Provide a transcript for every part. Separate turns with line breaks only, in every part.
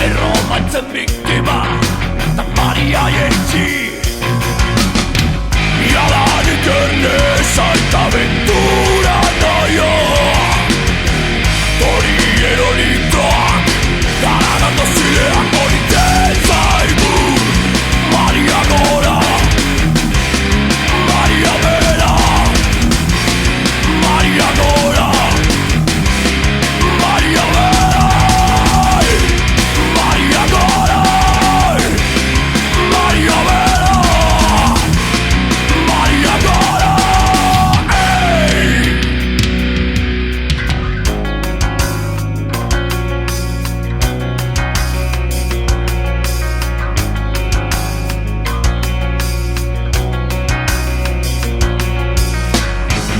erromantzen biktima eta Maria Jentzi Iadanik erneza eta aventura naio Hori eroritoak Garagando zileak horiten zaigu Maria gora Maria bera Maria gora Maria bera Maria gora Maria bera Maria gora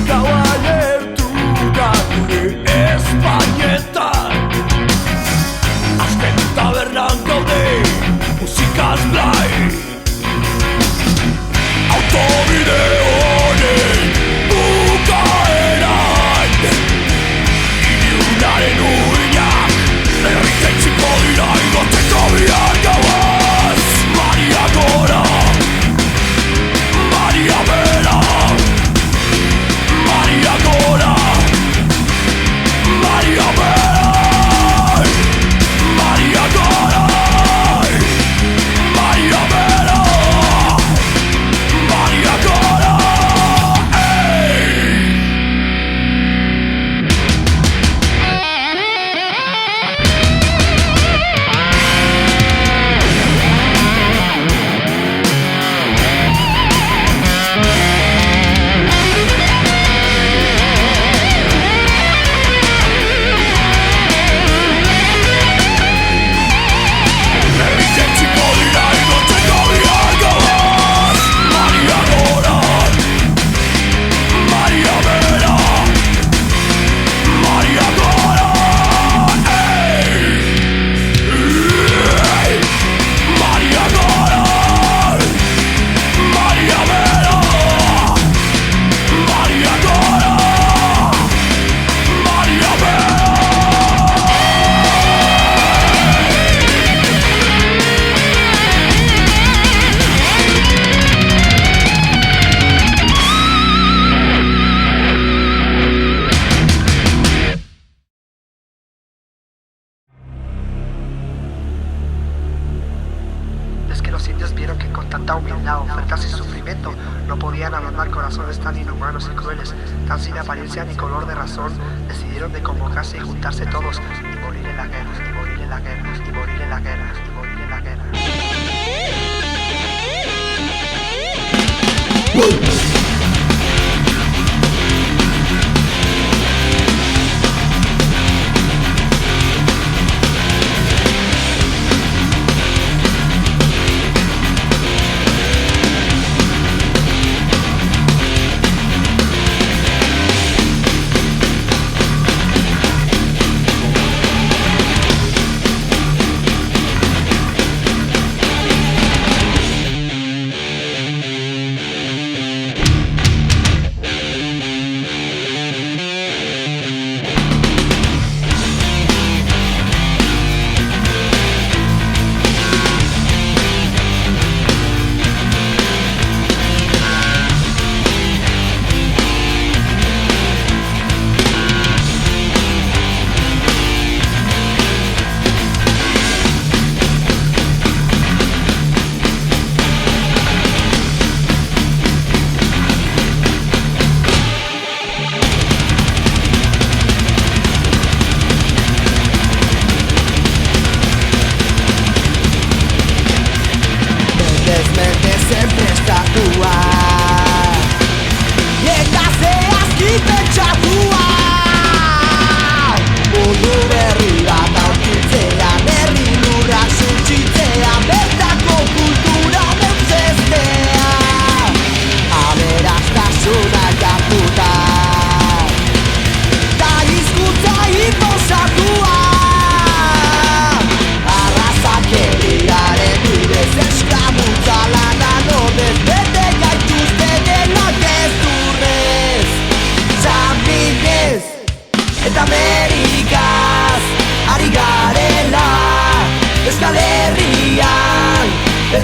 Gaua lertu da gure Espainetan Azken tabernan gaude musikaz blai Autobide honen bukaeran Iniunaren uinak erritentziko dira igoteko bihar gauaz Maria gora Maria bera Maria gora Maria bera Maria gora Maria bera Maria gora erritentziko dira igoteko bihar gauaz Maria gora Maria bera Maria gora Maria gora Maria bera Maria gora Maria bera
Es que los indios vieron que con tanta humildad, ofertas y sufrimiento no podían ablandar corazones tan inhumanos y crueles, tan sin apariencia ni color de razón, decidieron de convocarse y juntarse todos y morir en la guerra, y morir en la guerra, y morir en la guerra, y morir en la guerra.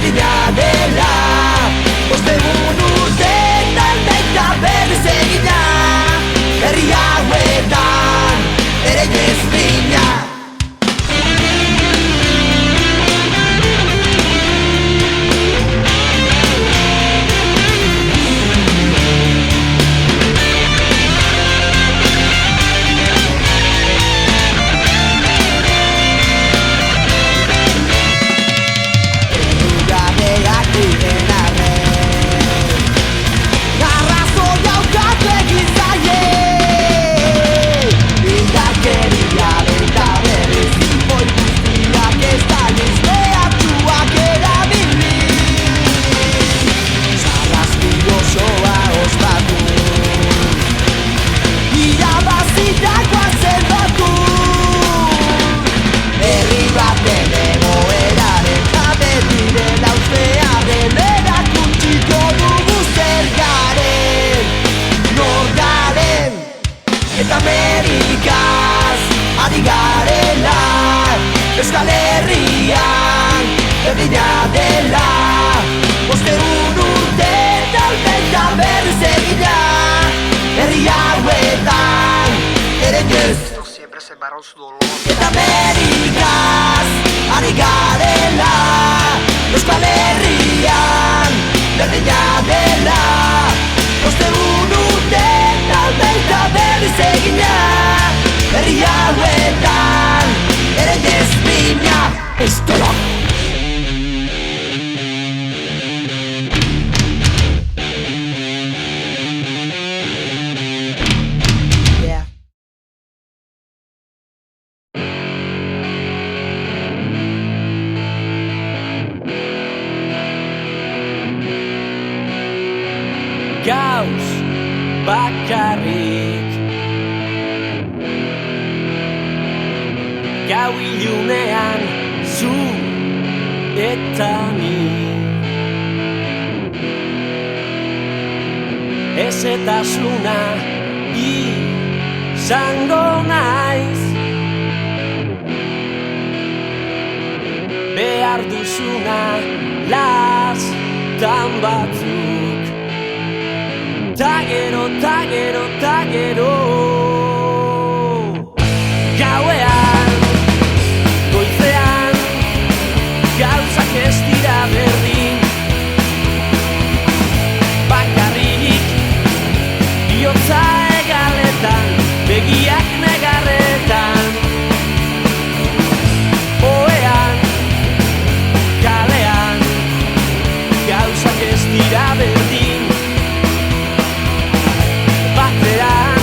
berdina dela. Ostegun urteetan baita berriz egina, herri hauetan ere ezbina. Euskal Herrian berdina dela. Ostegun urteetan baita berriz egina, herri hauetan ere ez.
Siempre sembraron su dolor.
Eta Amerikaz ari garela, Euskal Herrian berdina dela. Ostegun urteetan baita berriz egina, herri hauetan ere ezbina. Estela!
Gauz bakarrik gau ilunean zu eta ni, ezetasuna izango naiz, behar duzuna lastan batzuk. Tagero, tagero, tagero, gauean, goizean, gauzak ez dira berdin. Bakarrik, bihotza egaletan, begiak negarretan. Oean, kalean, gauzak ez dira berdin. Batean,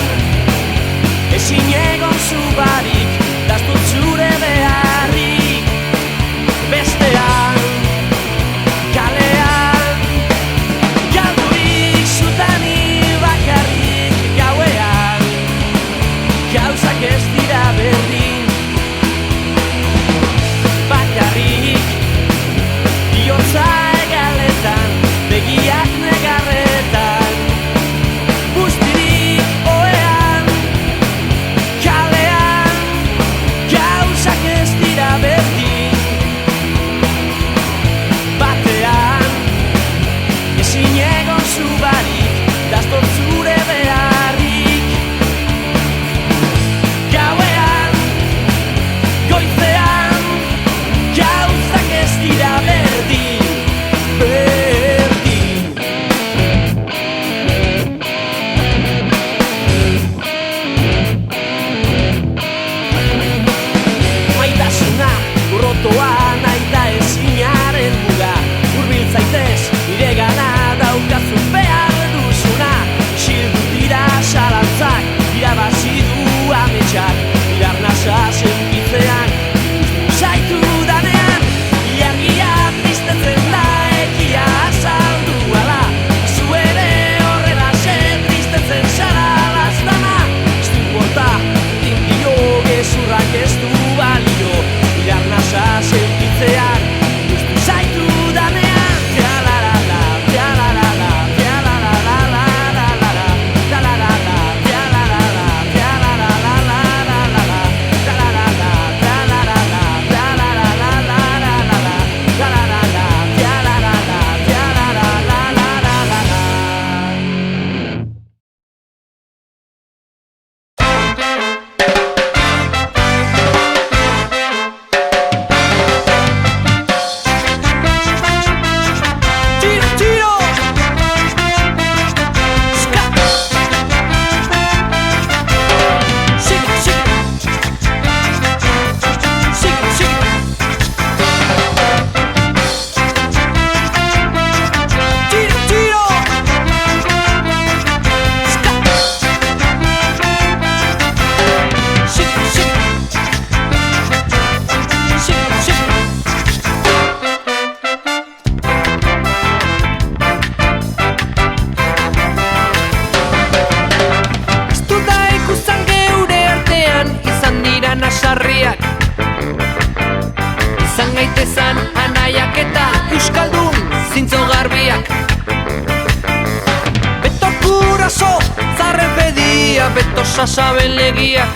gezan anaiak eta euskaldun zintzo garbiak. Beto kuraso, zarren pedia, beto sasaben legiak.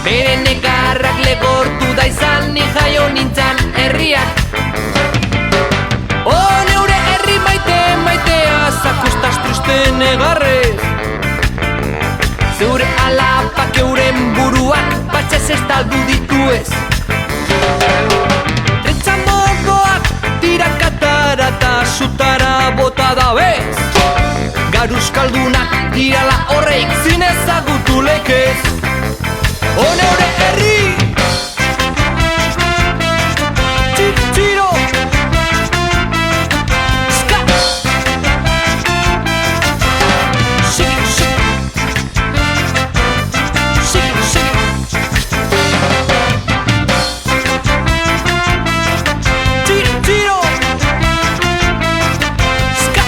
Bere negarrak legortu da izan, ni jaio nintzan herriak. Neure herri maitea, zakustaz triste negarrez. Zeure alapak euren buruak, batxez estaldu dituez. Retxamokoak tirakatara eta sutara bota da bez. Garuzkaldunak dirala horreik zinezagutu lekez. Neure herri txiro ska shiki shiki tiro ska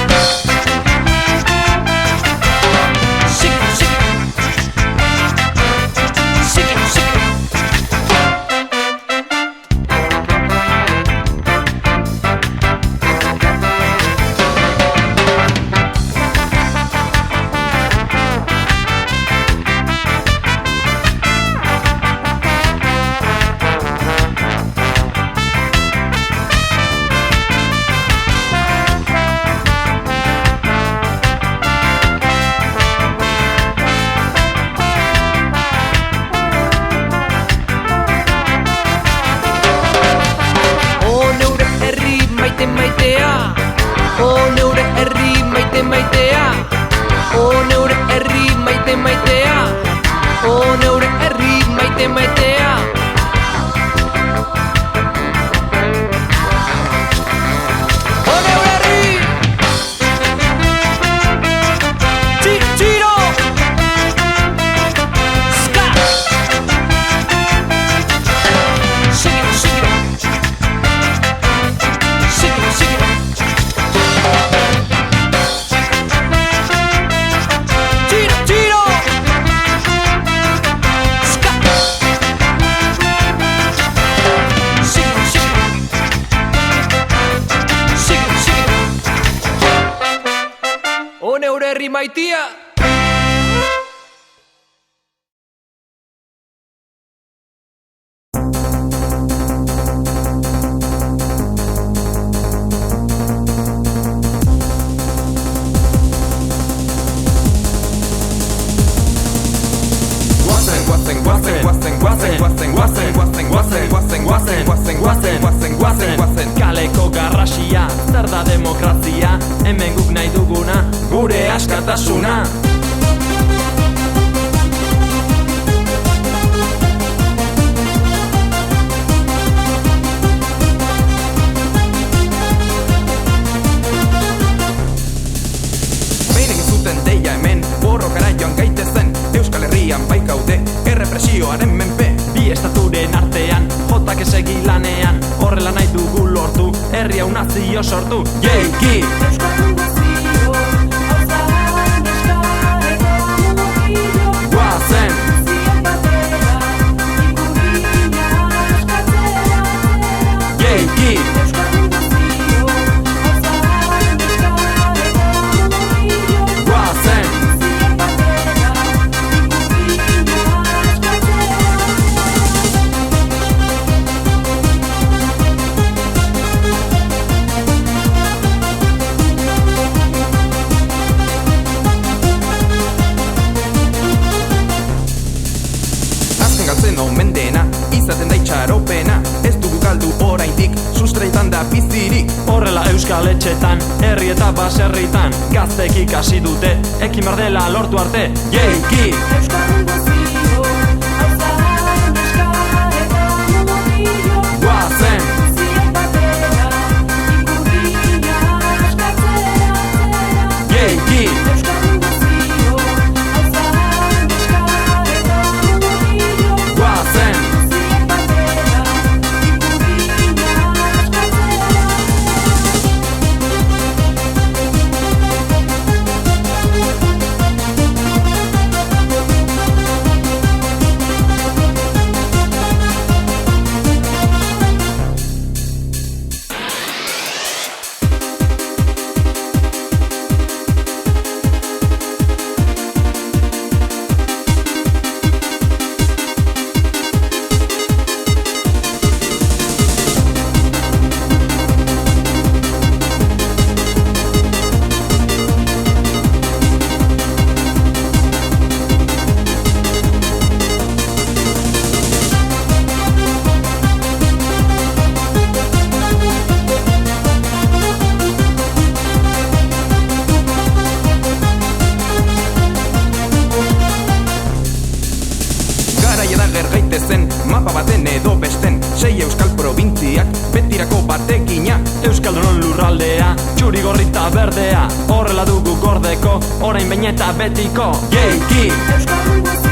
maitia.
Kaleko garrasia, zer da demokrazia, hemen guk nahi duguna, gure askatasuna. Behin egin zuten deia hemen, borrokara joan gaitezen, Euskal Herrian baikaude, errepresioaren menpe. Bi estaturen artean, jotak esegi lanean, horrela nahi dugu lortu, herri hau nazio sortu. Jeiki! Guazen! Jeiki! Guazen! Omen dena, izaten da itxaropena, ez dugu galdu oraindik, sustraitan da bizirik. Horrela euskal etxetan, herri eta baserritan, gaztek ikasi dute, ekin berdela lortu arte. Jeiki! Guazen! Jeiki! baten edo besten, 6 euskal probintziak, betirako batekina.
Euskaldunon lurraldea, txuri gorrita berdea, horrela dugu gordeko, orain bain eta betiko.
Jeiki!
Euskaldun